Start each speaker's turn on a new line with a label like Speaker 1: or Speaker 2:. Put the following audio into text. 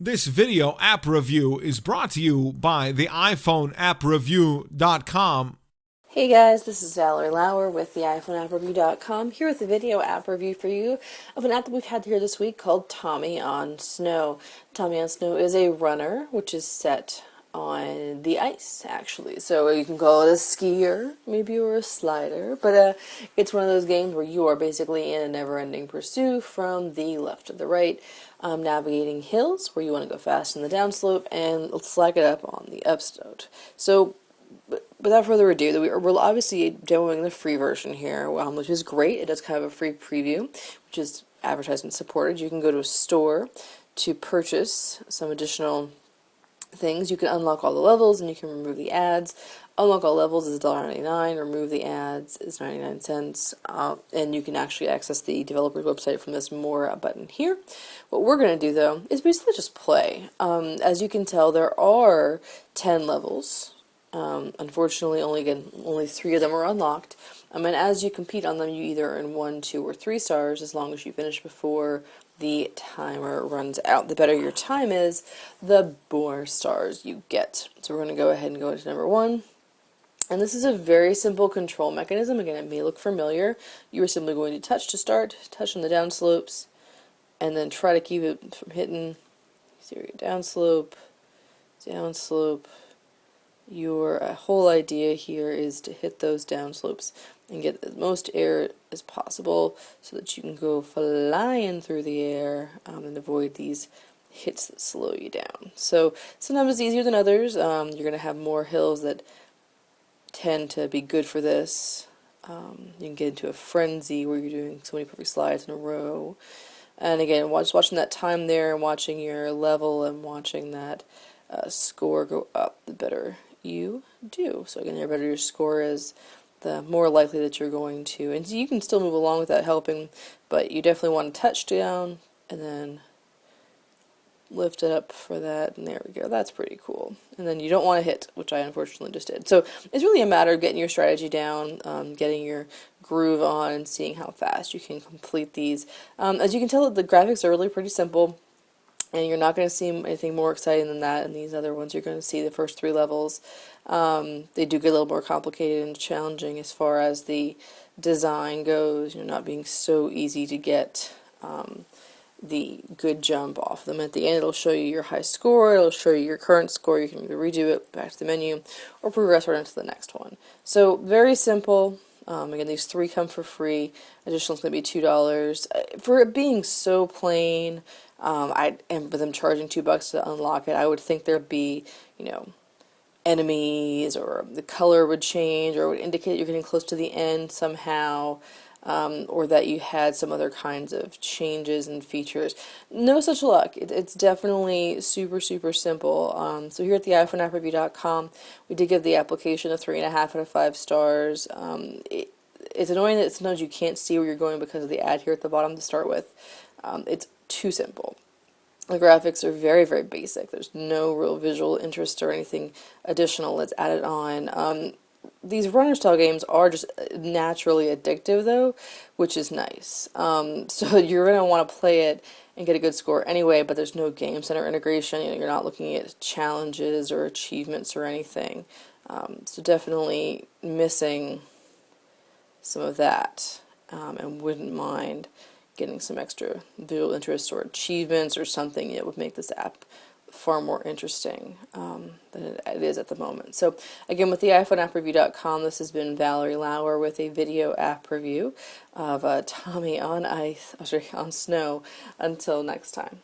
Speaker 1: This video app review is brought to you by the iPhone appreview.com.
Speaker 2: Hey guys, this is Valerie Lauer with the iPhone appreview.com, here with a video app review for you of an app that we've had here this week called Tommy on Snow. Tommy on Snow is a runner which is set on the ice, actually. So you can call it a skier, maybe, or a slider, but it's one of those games where you are basically in a never-ending pursuit from the left to the right, navigating hills where you want to go fast in the downslope and slack it up on the upslope. So without further ado, we're obviously demoing the free version here, which is great. It does kind of a free preview, which is advertisement supported. You can go to a store to purchase some additional things. You can unlock all the levels and you can remove the ads. Unlock all levels is $1.99, remove the ads is 99 cents, and you can actually access the developer's website from this More button here. What we're going to do, though, is basically just play. As you can tell, there are 10 levels. Unfortunately, only 3 of them are unlocked. And as you compete on them, you either earn 1, 2, or 3 stars as long as you finish before the timer runs out. The better your time is, the more stars you get. So we're going to go ahead and go into number 1. And this is a very simple control mechanism. Again, it may look familiar. You are simply going to touch to start, touch on the down slopes, and then try to keep it from hitting downslope, downslope. Your whole idea here is to hit those downslopes and get as most air as possible so that you can go flying through the air and avoid these hits that slow you down. So sometimes it's easier than others. You're going to have more hills that tend to be good for this. You can get into a frenzy where you're doing so many perfect slides in a row. And again, watching that time there and watching your level and watching that score go up, the better you do. So again, the better your score is, the more likely that you're going to, and you can still move along without helping, but you definitely want to touch down and then lift it up for that, and there we go. That's pretty cool. And then you don't want to hit, which I unfortunately just did. So it's really a matter of getting your strategy down, getting your groove on, and seeing how fast you can complete these. As you can tell, the graphics are really pretty simple. And you're not going to see anything more exciting than that in these other ones. You're going to see the first 3 levels. They do get a little more complicated and challenging as far as the design goes. Not being so easy to get the good jump off them. At the end, it'll show you your high score. It'll show you your current score. You can either redo it, back to the menu, or progress right into the next one. So very simple. Again, these 3 come for free. Additional is going to be $2. For it being so plain, and with them charging $2 to unlock it, I would think there'd be, enemies, or the color would change, or would indicate you're getting close to the end somehow, or that you had some other kinds of changes and features. No such luck. It's definitely super, super simple. So here at the iPhone appreview.com, we did give the application a 3.5 out of 5 stars. It's annoying that sometimes you can't see where you're going because of the ad here at the bottom to start with. It's too simple. The graphics are very, very basic. There's no real visual interest or anything additional that's added on. These runner style games are just naturally addictive, though, which is nice. So you're going to want to play it and get a good score anyway, but there's no Game Center integration. You're not looking at challenges or achievements or anything. So definitely missing some of that, and wouldn't mind getting some extra visual interest or achievements or something that would make this app far more interesting than it is at the moment. So again, with the iPhone appreview.com, this has been Valerie Lauer with a video app review of Tommy on Snow. Until next time.